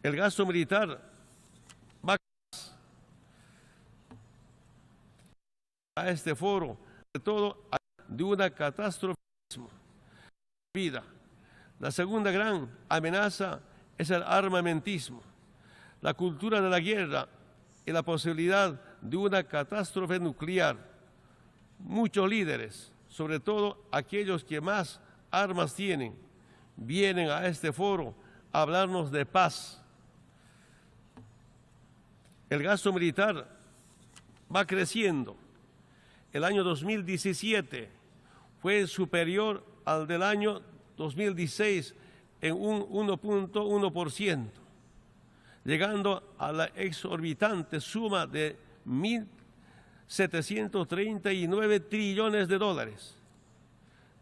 El gasto militar va a este foro, sobre todo de una catástrofe vida. La segunda gran amenaza es el armamentismo, la cultura de la guerra y la posibilidad de una catástrofe nuclear. Muchos líderes, sobre todo aquellos que más armas tienen, vienen a este foro a hablarnos de paz. El gasto militar va creciendo. El año 2017 fue superior al del año 2016 en un 1.1%, llegando a la exorbitante suma de 1.739 trillones de dólares,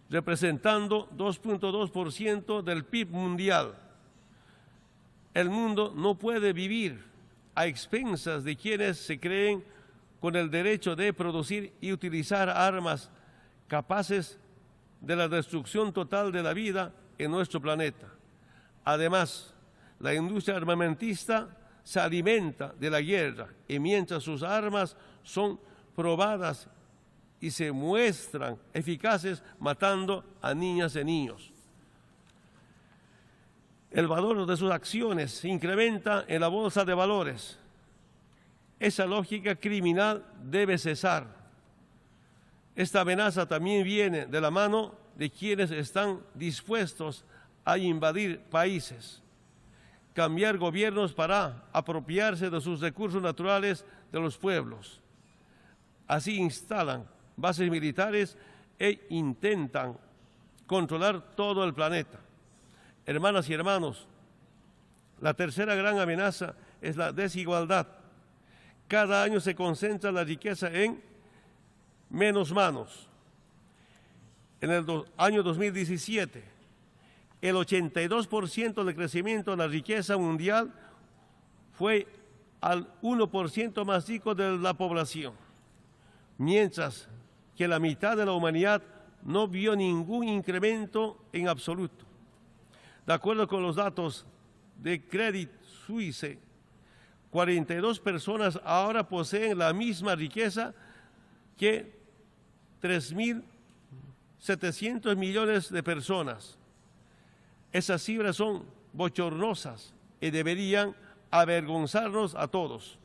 representando 2.2% del PIB mundial. El mundo no puede vivir a expensas de quienes se creen con el derecho de producir y utilizar armas capaces de la destrucción total de la vida en nuestro planeta. Además, la industria armamentista se alimenta de la guerra y mientras sus armas son probadas y se muestran eficaces matando a niñas y niños. El valor de sus acciones se incrementa en la bolsa de valores. Esa lógica criminal debe cesar. Esta amenaza también viene de la mano de quienes están dispuestos a invadir países, cambiar gobiernos para apropiarse de sus recursos naturales de los pueblos. Así instalan bases militares e intentan controlar todo el planeta. Hermanas y hermanos, la tercera gran amenaza es la desigualdad. Cada año se concentra la riqueza en menos manos. En el año 2017, el 82% del crecimiento de la riqueza mundial fue al 1% más rico de la población, mientras que la mitad de la humanidad no vio ningún incremento en absoluto. De acuerdo con los datos de Credit Suisse, 42 personas ahora poseen la misma riqueza que 3.700 millones de personas. Esas cifras son bochornosas y deberían avergonzarnos a todos,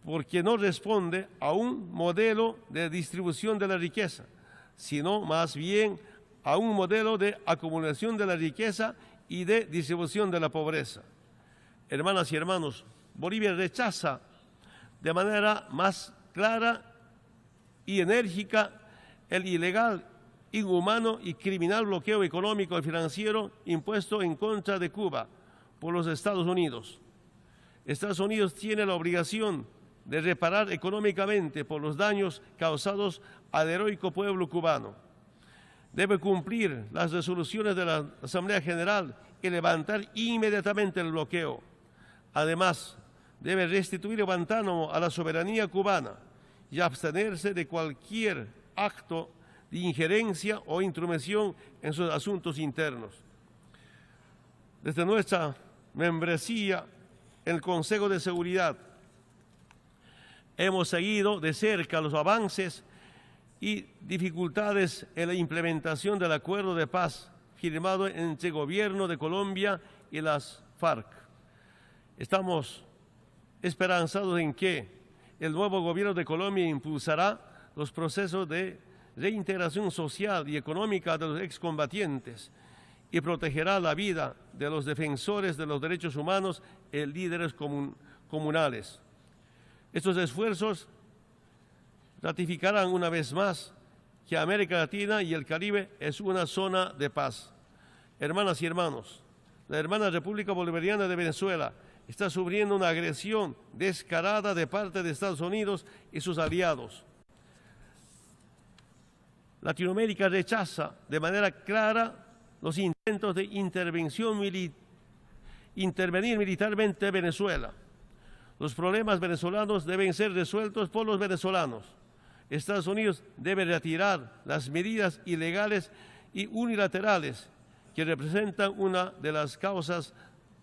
porque no responde a un modelo de distribución de la riqueza, sino más bien a un modelo de acumulación de la riqueza y de distribución de la pobreza. Hermanas y hermanos, Bolivia rechaza de manera más clara y enérgica el ilegal, inhumano y criminal bloqueo económico y financiero impuesto en contra de Cuba por los Estados Unidos. Estados Unidos tiene la obligación de reparar económicamente por los daños causados al heroico pueblo cubano. Debe cumplir las resoluciones de la Asamblea General y levantar inmediatamente el bloqueo. Además, debe restituir Guantánamo a la soberanía cubana y abstenerse de cualquier acto de injerencia o intromisión en sus asuntos internos. Desde nuestra membresía en el Consejo de Seguridad hemos seguido de cerca los avances y dificultades en la implementación del acuerdo de paz firmado entre el gobierno de Colombia y las FARC. Estamos esperanzados en que el nuevo gobierno de Colombia impulsará los procesos de reintegración social y económica de los excombatientes y protegerá la vida de los defensores de los derechos humanos y líderes comunales. Estos esfuerzos ratificarán una vez más que América Latina y el Caribe es una zona de paz. Hermanas y hermanos, la hermana República Bolivariana de Venezuela está sufriendo una agresión descarada de parte de Estados Unidos y sus aliados. Latinoamérica rechaza de manera clara los intentos de intervenir militarmente en Venezuela. Los problemas venezolanos deben ser resueltos por los venezolanos. Estados Unidos debe retirar las medidas ilegales y unilaterales que representan una de las causas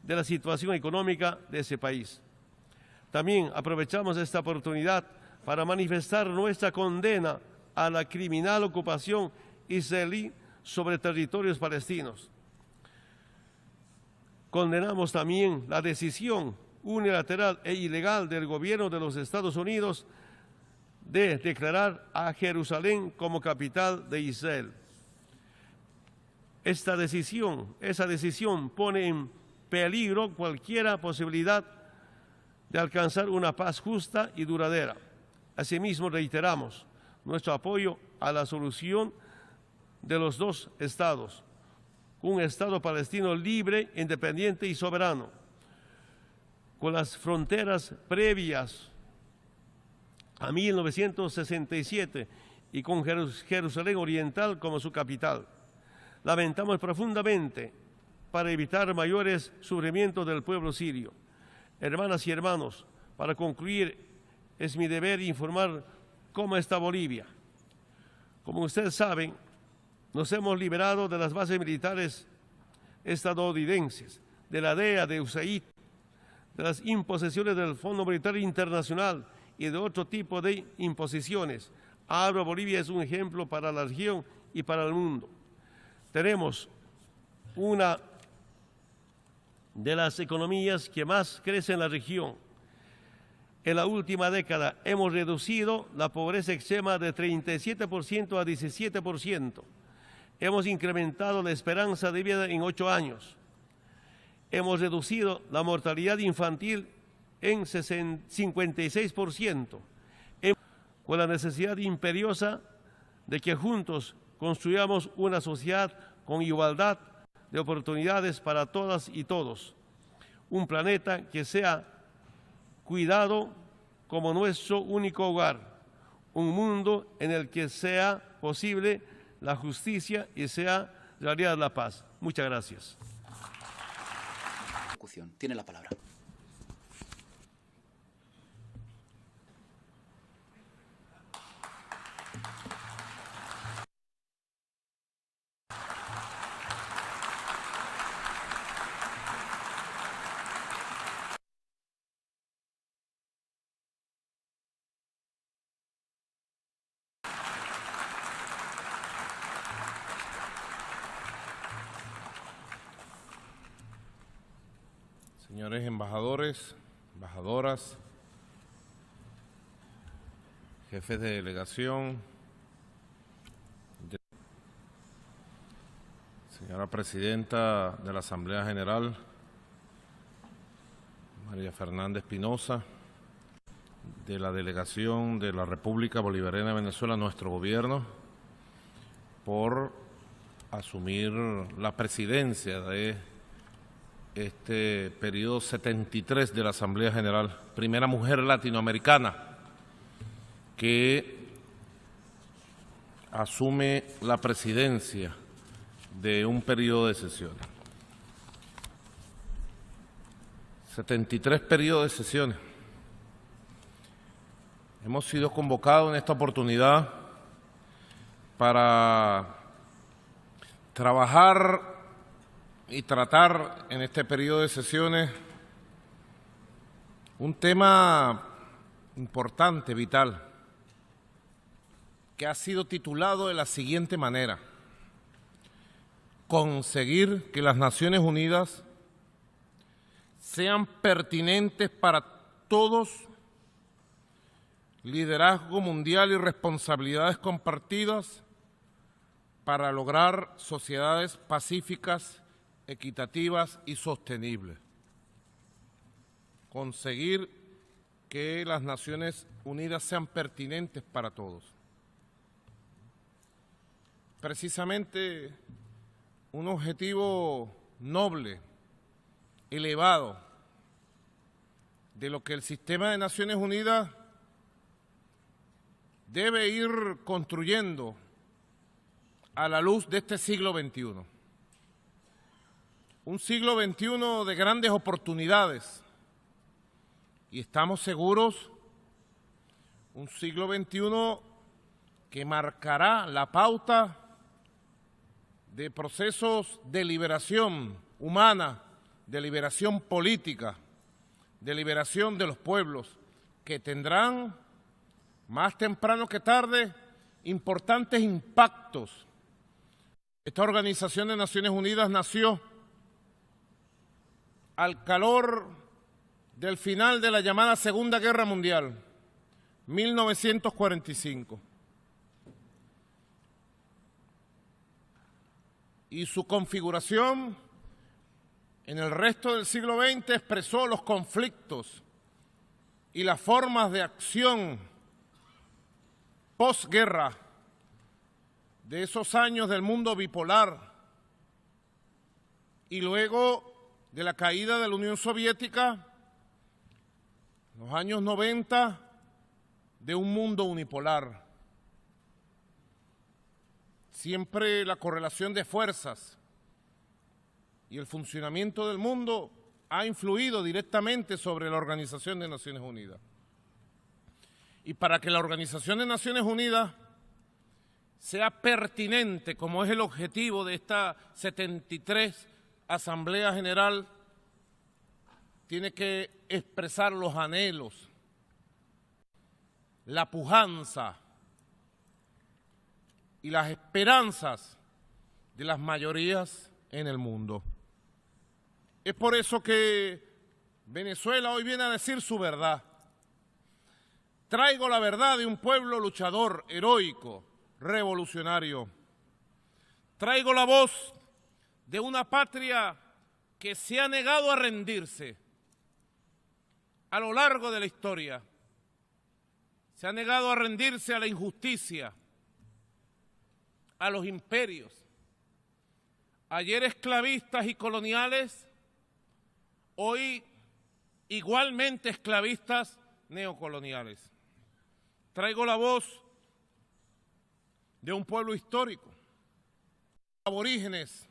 de la situación económica de ese país. También aprovechamos esta oportunidad para manifestar nuestra condena a la criminal ocupación israelí sobre territorios palestinos. Condenamos también la decisión unilateral e ilegal del gobierno de los Estados Unidos de declarar a Jerusalén como capital de Israel. Esa decisión pone en peligro cualquier posibilidad de alcanzar una paz justa y duradera. Asimismo, reiteramos nuestro apoyo a la solución de los dos estados, un Estado palestino libre, independiente y soberano, con las fronteras previas a 1967 y con Jerusalén Oriental como su capital. Lamentamos profundamente para evitar mayores sufrimientos del pueblo sirio. Hermanas y hermanos, para concluir, es mi deber informar cómo está Bolivia. Como ustedes saben, nos hemos liberado de las bases militares estadounidenses, de la DEA, de USAID, de las imposiciones del Fondo Monetario Internacional y de otro tipo de imposiciones. Ahora Bolivia es un ejemplo para la región y para el mundo. Tenemos una de las economías que más crece en la región. En la última década hemos reducido la pobreza extrema de 37% a 17%. Hemos incrementado la esperanza de vida en 8 años. Hemos reducido la mortalidad infantil en 56%, con la necesidad imperiosa de que juntos construyamos una sociedad con igualdad de oportunidades para todas y todos, un planeta que sea cuidado como nuestro único hogar, un mundo en el que sea posible la justicia y sea realidad la paz. Muchas gracias. Tiene la palabra. Señores embajadores, embajadoras, jefes de delegación, señora presidenta de la Asamblea General, María Fernanda Espinosa, de la delegación de la República Bolivariana de Venezuela, nuestro gobierno, por asumir la presidencia de este periodo 73 de la Asamblea General, primera mujer latinoamericana que asume la presidencia de un periodo de sesiones. 73 periodos de sesiones. Hemos sido convocados en esta oportunidad para trabajar y tratar en este periodo de sesiones un tema importante, vital, que ha sido titulado de la siguiente manera: conseguir que las Naciones Unidas sean pertinentes para todos, liderazgo mundial y responsabilidades compartidas para lograr sociedades pacíficas, equitativas y sostenibles. Conseguir que las Naciones Unidas sean pertinentes para todos. Precisamente un objetivo noble, elevado, de lo que el sistema de Naciones Unidas debe ir construyendo a la luz de este siglo XXI. Un siglo XXI de grandes oportunidades, y estamos seguros, un siglo XXI que marcará la pauta de procesos de liberación humana, de liberación política, de liberación de los pueblos, que tendrán más temprano que tarde importantes impactos. Esta Organización de Naciones Unidas nació al calor del final de la llamada Segunda Guerra Mundial, 1945. Y su configuración en el resto del siglo XX expresó los conflictos y las formas de acción posguerra de esos años del mundo bipolar y luego de la caída de la Unión Soviética, los años 90, de un mundo unipolar. Siempre la correlación de fuerzas y el funcionamiento del mundo ha influido directamente sobre la Organización de Naciones Unidas. Y para que la Organización de Naciones Unidas sea pertinente, como es el objetivo de esta 73 Asamblea General, tiene que expresar los anhelos, la pujanza y las esperanzas de las mayorías en el mundo. Es por eso que Venezuela hoy viene a decir su verdad. Traigo la verdad de un pueblo luchador, heroico, revolucionario. Traigo la voz de una patria que se ha negado a rendirse a lo largo de la historia. Se ha negado a rendirse a la injusticia, a los imperios, ayer esclavistas y coloniales, hoy igualmente esclavistas neocoloniales. Traigo la voz de un pueblo histórico, aborígenes,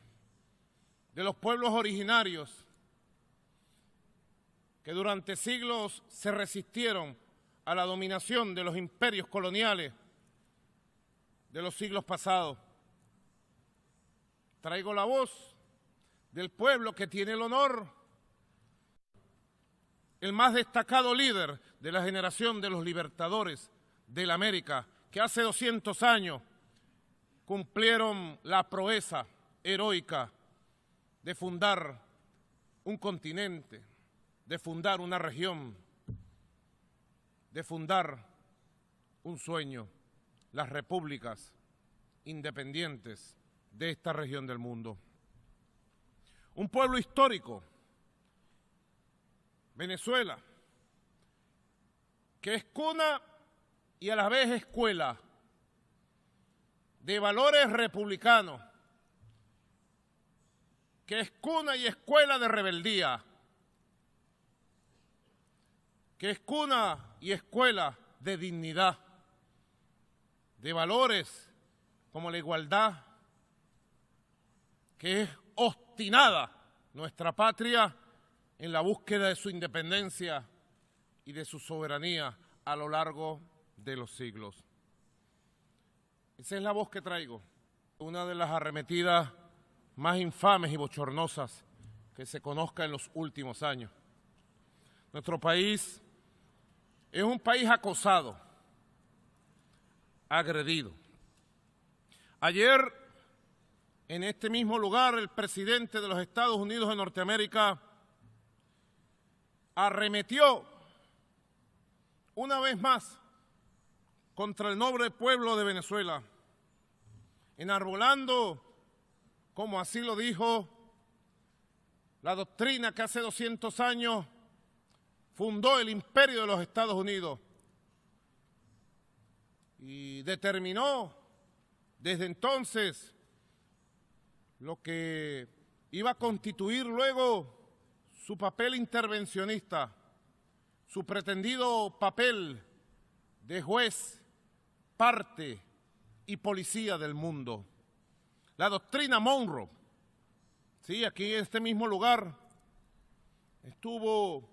de los pueblos originarios que durante siglos se resistieron a la dominación de los imperios coloniales de los siglos pasados. Traigo la voz del pueblo que tiene el honor, el más destacado líder de la generación de los libertadores de la América, que hace 200 años cumplieron la proeza heroica de fundar un continente, de fundar una región, de fundar un sueño, las repúblicas independientes de esta región del mundo. Un pueblo histórico, Venezuela, que es cuna y a la vez escuela de valores republicanos, que es cuna y escuela de rebeldía, que es cuna y escuela de dignidad, de valores como la igualdad, que es obstinada nuestra patria en la búsqueda de su independencia y de su soberanía a lo largo de los siglos. Esa es la voz que traigo, una de las arremetidas más infames y bochornosas que se conozca en los últimos años. Nuestro país es un país acosado, agredido. Ayer, en este mismo lugar, el presidente de los Estados Unidos de Norteamérica arremetió una vez más contra el noble pueblo de Venezuela, enarbolando, como así lo dijo, la doctrina que hace 200 años fundó el imperio de los Estados Unidos y determinó desde entonces lo que iba a constituir luego su papel intervencionista, su pretendido papel de juez, parte y policía del mundo. La doctrina Monroe, sí, aquí en este mismo lugar estuvo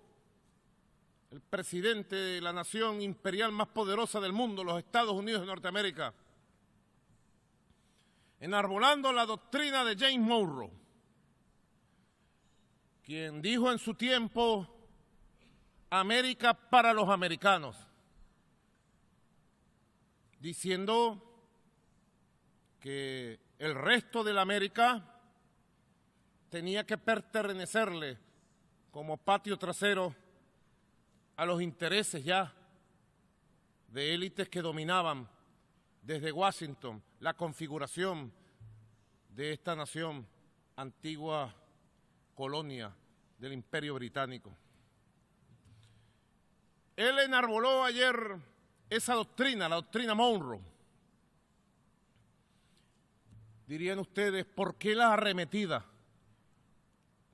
el presidente de la nación imperial más poderosa del mundo, los Estados Unidos de Norteamérica, enarbolando la doctrina de James Monroe, quien dijo en su tiempo, América para los americanos, diciendo que el resto de la América tenía que pertenecerle como patio trasero a los intereses ya de élites que dominaban desde Washington la configuración de esta nación, antigua colonia del Imperio Británico. Él enarboló ayer esa doctrina, la doctrina Monroe. Dirían ustedes, ¿por qué la arremetida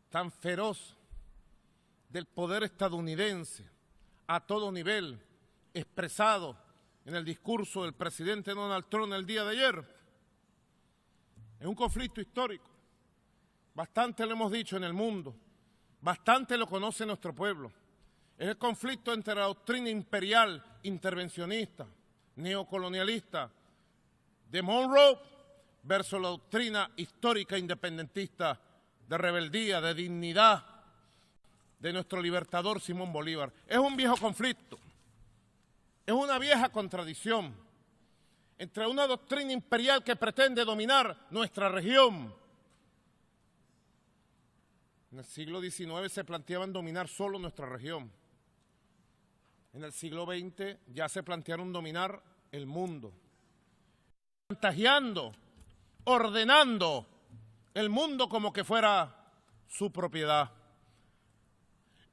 tan feroz del poder estadounidense a todo nivel, expresado en el discurso del presidente Donald Trump el día de ayer? Es un conflicto histórico. Bastante lo hemos dicho en el mundo, bastante lo conoce nuestro pueblo. Es el conflicto entre la doctrina imperial, intervencionista, neocolonialista de Monroe versus la doctrina histórica independentista de rebeldía, de dignidad de nuestro libertador Simón Bolívar. Es un viejo conflicto, es una vieja contradicción entre una doctrina imperial que pretende dominar nuestra región. En el siglo XIX se planteaban dominar solo nuestra región. En el siglo XX ya se plantearon dominar el mundo, chantajeando, ordenando el mundo como que fuera su propiedad.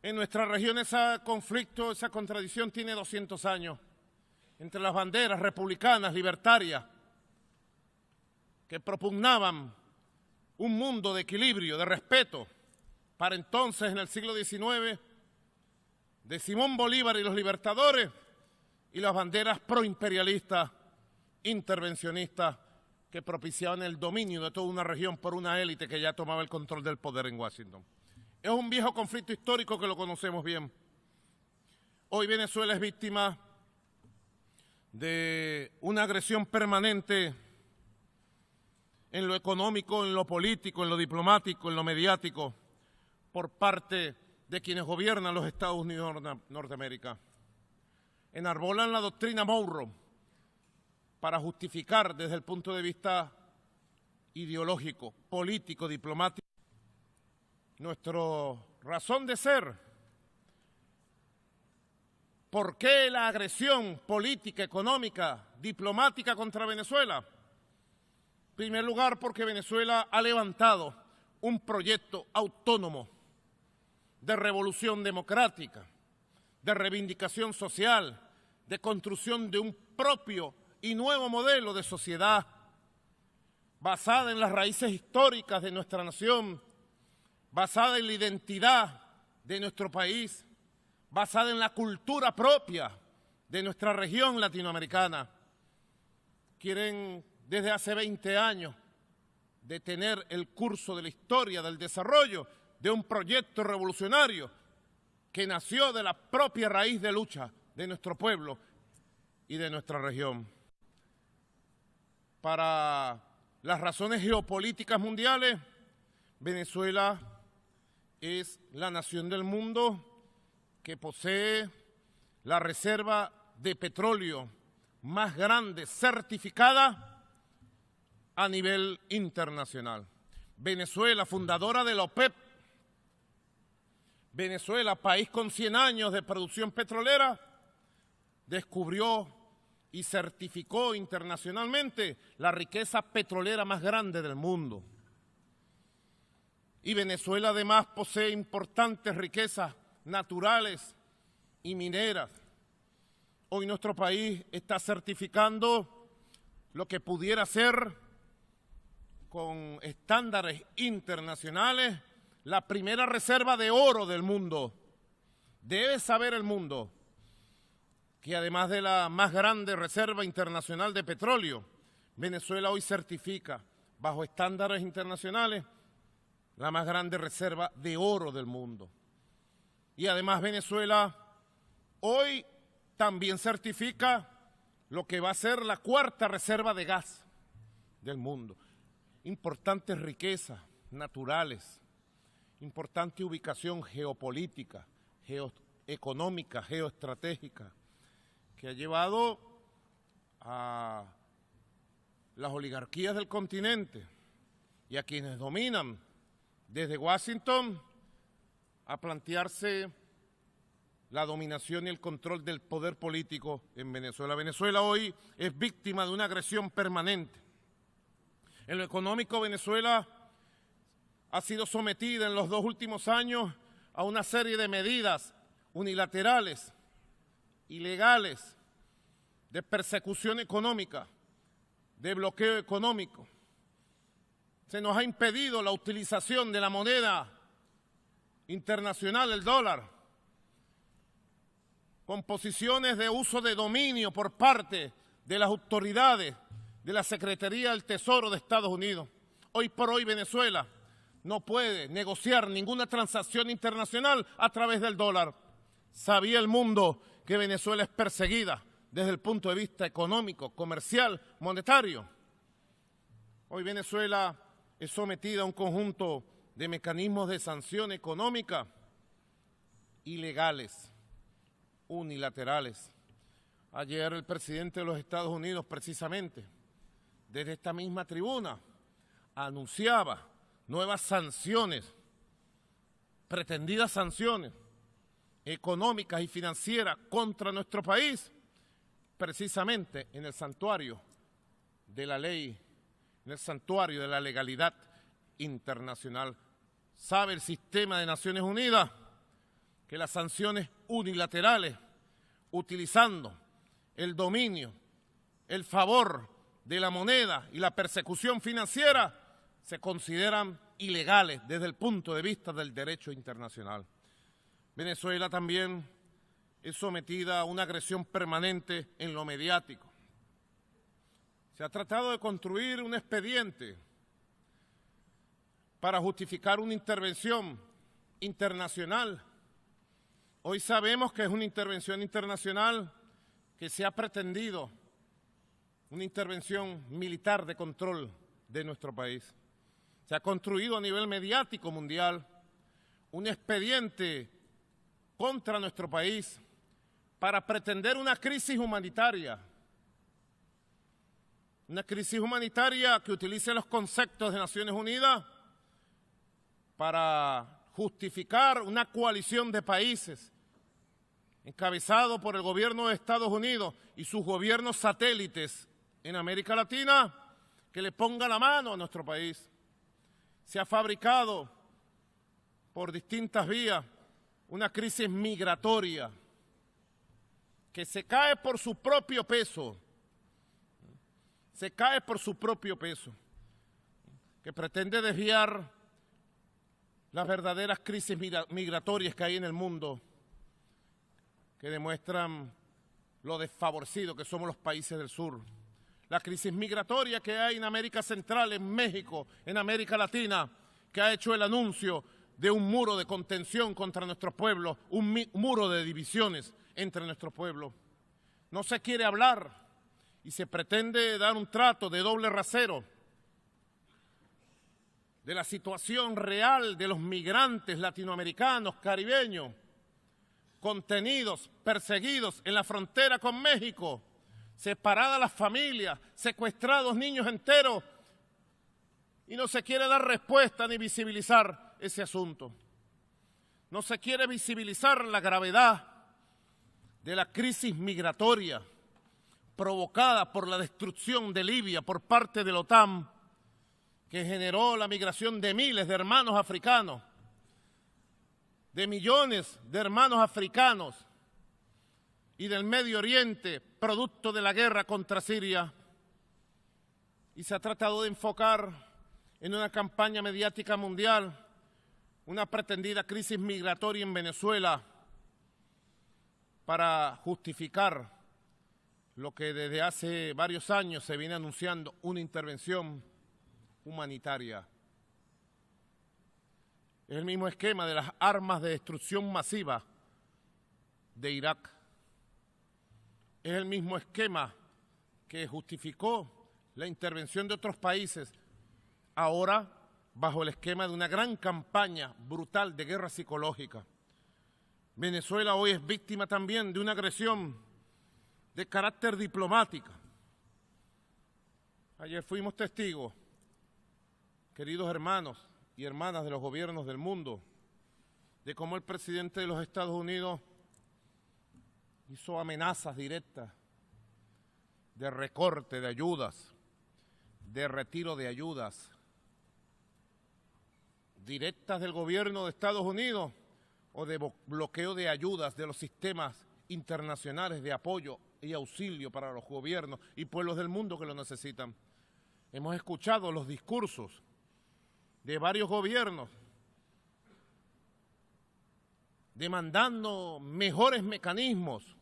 En nuestra región ese conflicto, esa contradicción tiene 200 años, entre las banderas republicanas, libertarias, que propugnaban un mundo de equilibrio, de respeto, para entonces, en el siglo XIX, de Simón Bolívar y los libertadores, y las banderas proimperialistas, intervencionistas, que propiciaban el dominio de toda una región por una élite que ya tomaba el control del poder en Washington. Es un viejo conflicto histórico que lo conocemos bien. Hoy Venezuela es víctima de una agresión permanente en lo económico, en lo político, en lo diplomático, en lo mediático, por parte de quienes gobiernan los Estados Unidos de Norteamérica. Enarbolan la doctrina Monroe para justificar desde el punto de vista ideológico, político, diplomático, nuestra razón de ser. ¿Por qué la agresión política, económica, diplomática contra Venezuela? En primer lugar, porque Venezuela ha levantado un proyecto autónomo de revolución democrática, de reivindicación social, de construcción de un propio y nuevo modelo de sociedad basada en las raíces históricas de nuestra nación, basada en la identidad de nuestro país, basada en la cultura propia de nuestra región latinoamericana. Quieren desde hace 20 años detener el curso de la historia del desarrollo de un proyecto revolucionario que nació de la propia raíz de lucha de nuestro pueblo y de nuestra región. Para las razones geopolíticas mundiales, Venezuela es la nación del mundo que posee la reserva de petróleo más grande certificada a nivel internacional. Venezuela, fundadora de la OPEP, Venezuela, país con 100 años de producción petrolera, descubrió y certificó internacionalmente la riqueza petrolera más grande del mundo. Y Venezuela además posee importantes riquezas naturales y mineras. Hoy nuestro país está certificando lo que pudiera ser, con estándares internacionales, la primera reserva de oro del mundo. Debe saber el mundo que además de la más grande reserva internacional de petróleo, Venezuela hoy certifica, bajo estándares internacionales, la más grande reserva de oro del mundo. Y además Venezuela hoy también certifica lo que va a ser la cuarta reserva de gas del mundo. Importantes riquezas naturales importante ubicación geopolítica, geoeconómica, geoestratégica, que ha llevado a las oligarquías del continente y a quienes dominan desde Washington a plantearse la dominación y el control del poder político en Venezuela. Venezuela hoy es víctima de una agresión permanente. En lo económico, Venezuela ha sido sometida en los 2 últimos años a una serie de medidas unilaterales, ilegales, de persecución económica, de bloqueo económico. Se nos ha impedido la utilización de la moneda internacional, el dólar, con posiciones de uso de dominio por parte de las autoridades de la Secretaría del Tesoro de Estados Unidos. Hoy por hoy Venezuela no puede negociar ninguna transacción internacional a través del dólar. Sabía el mundo que Venezuela es perseguida desde el punto de vista económico, comercial, monetario. Hoy Venezuela es sometida a un conjunto de mecanismos de sanción económica ilegales, unilaterales. Ayer el presidente de los Estados Unidos, precisamente, desde esta misma tribuna, anunciaba nuevas sanciones, pretendidas sanciones económicas y financieras contra nuestro país, precisamente en el santuario de la ley, en el santuario de la legalidad internacional. ¿Sabe el sistema de Naciones Unidas que las sanciones unilaterales, utilizando el dominio, el favor de la moneda y la persecución financiera, se consideran ilegales desde el punto de vista del derecho internacional? Venezuela también es sometida a una agresión permanente en lo mediático. Se ha tratado de construir un expediente para justificar una intervención internacional. Hoy sabemos que es una intervención internacional que se ha pretendido, una intervención militar de control de nuestro país. Se ha construido a nivel mediático mundial un expediente contra nuestro país para pretender una crisis humanitaria que utilice los conceptos de Naciones Unidas para justificar una coalición de países encabezado por el gobierno de Estados Unidos y sus gobiernos satélites en América Latina, que le ponga la mano a nuestro país. Se ha fabricado por distintas vías una crisis migratoria que se cae por su propio peso, que pretende desviar las verdaderas crisis migratorias que hay en el mundo, que demuestran lo desfavorecidos que somos los países del sur. La crisis migratoria que hay en América Central, en México, en América Latina, que ha hecho el anuncio de un muro de contención contra nuestros pueblos, un muro de divisiones entre nuestros pueblos. No se quiere hablar y se pretende dar un trato de doble rasero de la situación real de los migrantes latinoamericanos, caribeños, contenidos, perseguidos en la frontera con México, separadas las familias, secuestrados niños enteros, y no se quiere dar respuesta ni visibilizar ese asunto. No se quiere visibilizar la gravedad de la crisis migratoria provocada por la destrucción de Libia por parte de la OTAN, que generó la migración de miles de hermanos africanos, de millones de hermanos africanos y del Medio Oriente, producto de la guerra contra Siria. Y se ha tratado de enfocar en una campaña mediática mundial una pretendida crisis migratoria en Venezuela para justificar lo que desde hace varios años se viene anunciando, una intervención humanitaria. Es el mismo esquema de las armas de destrucción masiva de Irak. Es el mismo esquema que justificó la intervención de otros países, ahora bajo el esquema de una gran campaña brutal de guerra psicológica. Venezuela hoy es víctima también de una agresión de carácter diplomático. Ayer fuimos testigos, queridos hermanos y hermanas de los gobiernos del mundo, de cómo el presidente de los Estados Unidos hizo amenazas directas de recorte de ayudas, de retiro de ayudas directas del gobierno de Estados Unidos o de bloqueo de ayudas de los sistemas internacionales de apoyo y auxilio para los gobiernos y pueblos del mundo que lo necesitan. Hemos escuchado los discursos de varios gobiernos demandando mejores mecanismos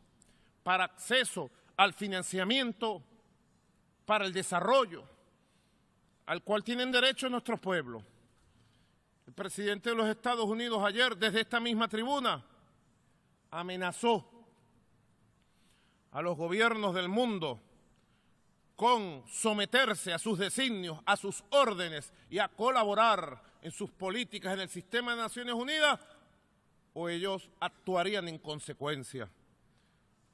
para acceso al financiamiento para el desarrollo al cual tienen derecho nuestros pueblos. El presidente de los Estados Unidos ayer, desde esta misma tribuna, amenazó a los gobiernos del mundo con someterse a sus designios, a sus órdenes y a colaborar en sus políticas en el sistema de Naciones Unidas, o ellos actuarían en consecuencia.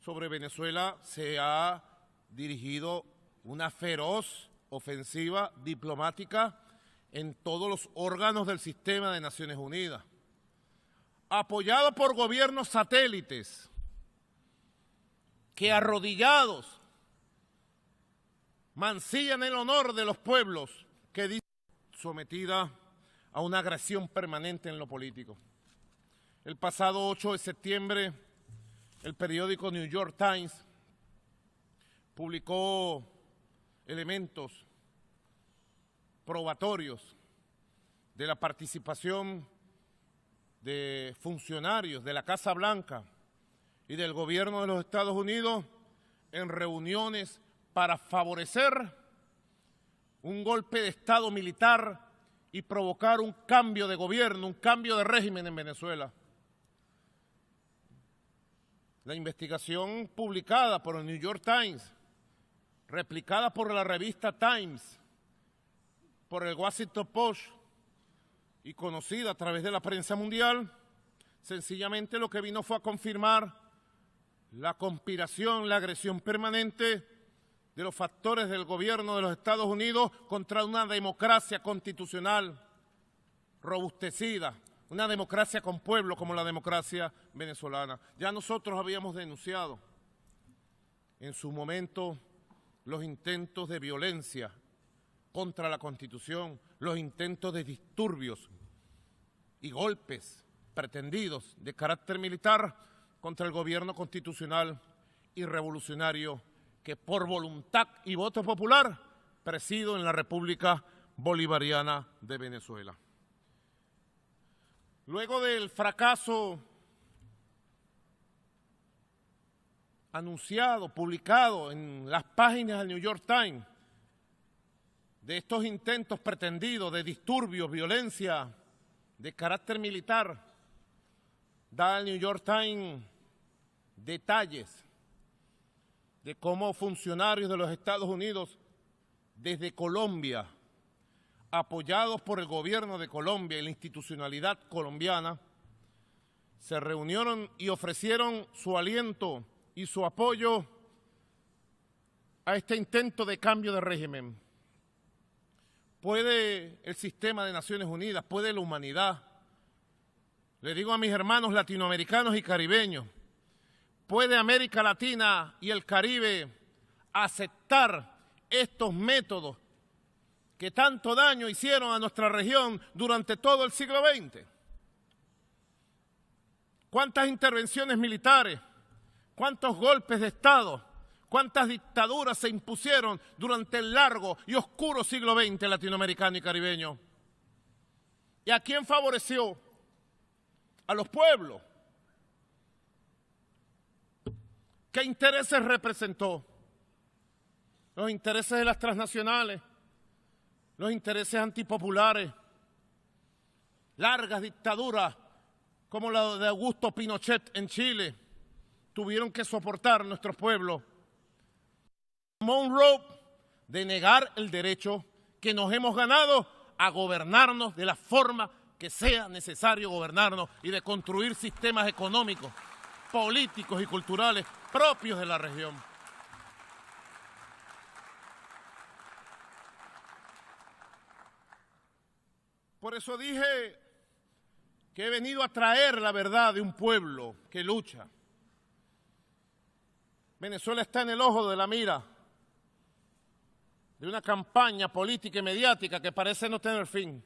Sobre Venezuela se ha dirigido una feroz ofensiva diplomática en todos los órganos del sistema de Naciones Unidas, apoyado por gobiernos satélites que arrodillados mancillan el honor de los pueblos que dicen sometida a una agresión permanente en lo político. El pasado 8 de septiembre, el periódico New York Times publicó elementos probatorios de la participación de funcionarios de la Casa Blanca y del gobierno de los Estados Unidos en reuniones para favorecer un golpe de Estado militar y provocar un cambio de gobierno, un cambio de régimen en Venezuela. La investigación publicada por el New York Times, replicada por la revista Times, por el Washington Post y conocida a través de la prensa mundial, sencillamente lo que vino fue a confirmar la conspiración, la agresión permanente de los factores del gobierno de los Estados Unidos contra una democracia constitucional robustecida, una democracia con pueblo como la democracia venezolana. Ya nosotros habíamos denunciado en su momento los intentos de violencia contra la Constitución, los intentos de disturbios y golpes pretendidos de carácter militar contra el gobierno constitucional y revolucionario que por voluntad y voto popular presido en la República Bolivariana de Venezuela. Luego del fracaso anunciado, publicado en las páginas del New York Times, de estos intentos pretendidos de disturbios, violencia de carácter militar, da el New York Times detalles de cómo funcionarios de los Estados Unidos desde Colombia, apoyados por el gobierno de Colombia y la institucionalidad colombiana, se reunieron y ofrecieron su aliento y su apoyo a este intento de cambio de régimen. ¿Puede el sistema de Naciones Unidas, puede la humanidad? Le digo a mis hermanos latinoamericanos y caribeños, ¿puede América Latina y el Caribe aceptar estos métodos que tanto daño hicieron a nuestra región durante todo el siglo XX? ¿Cuántas intervenciones militares, cuántos golpes de Estado, cuántas dictaduras se impusieron durante el largo y oscuro siglo XX latinoamericano y caribeño? ¿Y a quién favoreció? A los pueblos. ¿Qué intereses representó? Los intereses de las transnacionales, los intereses antipopulares, largas dictaduras como la de Augusto Pinochet en Chile, tuvieron que soportar nuestros pueblos. Monroe de negar el derecho que nos hemos ganado a gobernarnos de la forma que sea necesario gobernarnos y de construir sistemas económicos, políticos y culturales propios de la región. Por eso dije que he venido a traer la verdad de un pueblo que lucha. Venezuela está en el ojo de la mira de una campaña política y mediática que parece no tener fin.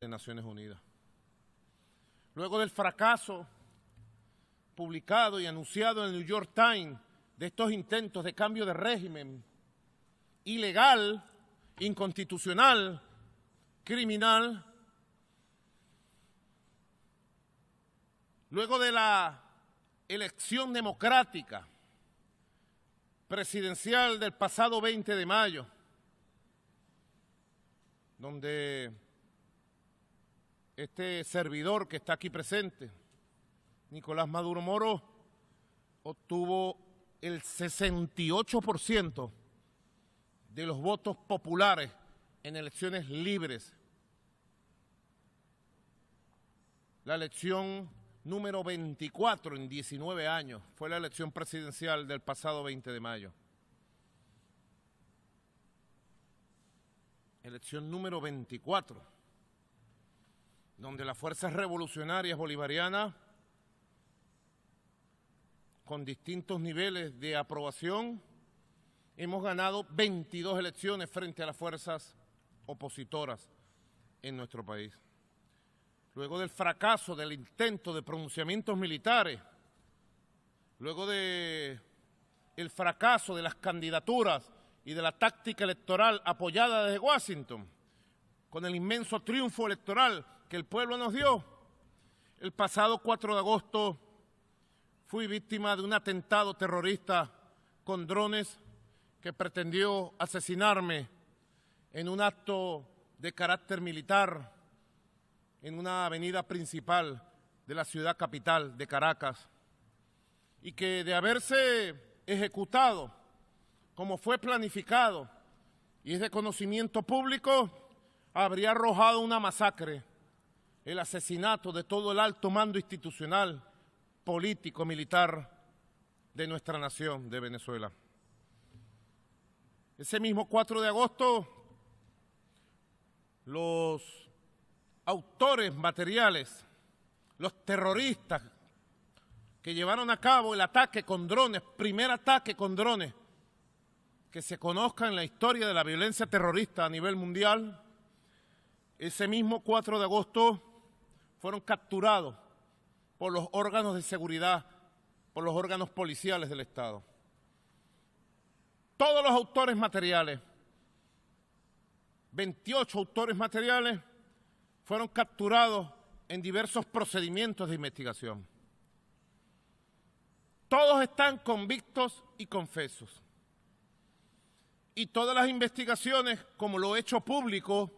De Naciones Unidas. Luego del fracaso publicado y anunciado en el New York Times de estos intentos de cambio de régimen ilegal, inconstitucional, criminal, luego de la elección democrática presidencial del pasado 20 de mayo, donde este servidor que está aquí presente, Nicolás Maduro Moro, obtuvo el 68% de los votos populares en elecciones libres. La elección número 24 en 19 años fue la elección presidencial del pasado 20 de mayo. Elección número 24, donde las fuerzas revolucionarias bolivarianas, con distintos niveles de aprobación, hemos ganado 22 elecciones frente a las fuerzas opositoras en nuestro país. Luego del fracaso del intento de pronunciamientos militares, luego del fracaso de las candidaturas y de la táctica electoral apoyada desde Washington, con el inmenso triunfo electoral que el pueblo nos dio, el pasado 4 de agosto fui víctima de un atentado terrorista con drones que pretendió asesinarme en un acto de carácter militar en una avenida principal de la ciudad capital de Caracas, y que de haberse ejecutado como fue planificado y es de conocimiento público, habría arrojado una masacre, el asesinato de todo el alto mando institucional, político, militar de nuestra nación, de Venezuela. Ese mismo 4 de agosto, los autores materiales, los terroristas que llevaron a cabo el ataque con drones, primer ataque con drones que se conozca en la historia de la violencia terrorista a nivel mundial, ese mismo 4 de agosto fueron capturados por los órganos de seguridad, por los órganos policiales del Estado. Todos los autores materiales, 28 autores materiales, fueron capturados en diversos procedimientos de investigación. Todos están convictos y confesos. Y todas las investigaciones, como lo he hecho público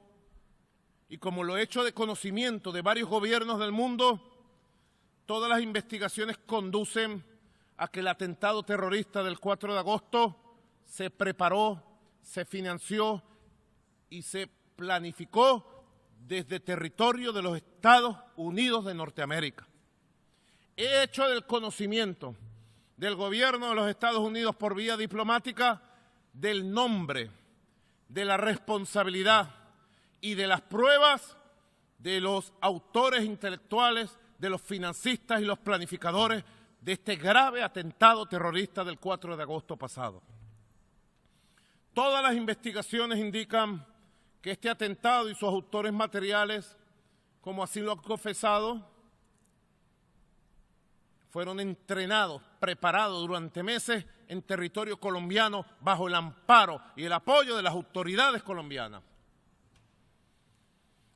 y como lo he hecho de conocimiento de varios gobiernos del mundo, todas las investigaciones conducen a que el atentado terrorista del 4 de agosto se preparó, se financió y se planificó desde territorio de los Estados Unidos de Norteamérica. He hecho del conocimiento del gobierno de los Estados Unidos por vía diplomática del nombre, de la responsabilidad y de las pruebas de los autores intelectuales, de los financistas y los planificadores de este grave atentado terrorista del 4 de agosto pasado. Todas las investigaciones indican que este atentado y sus autores materiales, como así lo han confesado, fueron entrenados, preparados durante meses en territorio colombiano bajo el amparo y el apoyo de las autoridades colombianas.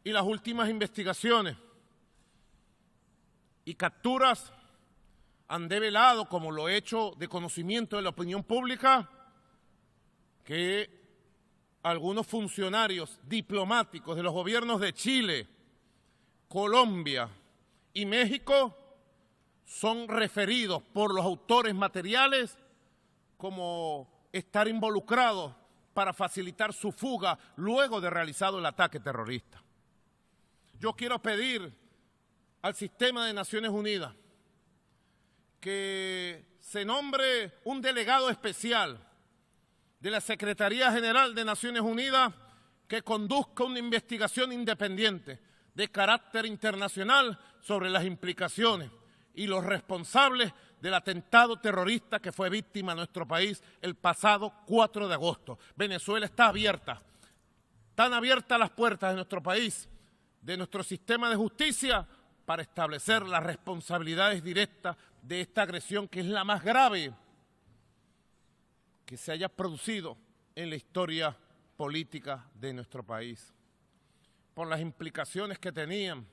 Y las últimas investigaciones y capturas han develado, como lo he hecho de conocimiento de la opinión pública, que algunos funcionarios diplomáticos de los gobiernos de Chile, Colombia y México son referidos por los autores materiales como estar involucrados para facilitar su fuga luego de realizado el ataque terrorista. Yo quiero pedir al sistema de Naciones Unidas que se nombre un delegado especial de la Secretaría General de Naciones Unidas que conduzca una investigación independiente de carácter internacional sobre las implicaciones y los responsables del atentado terrorista que fue víctima de nuestro país el pasado 4 de agosto. Venezuela está abierta, están abiertas las puertas de nuestro país, de nuestro sistema de justicia, para establecer las responsabilidades directas de esta agresión que es la más grave que se haya producido en la historia política de nuestro país, por las implicaciones que tenían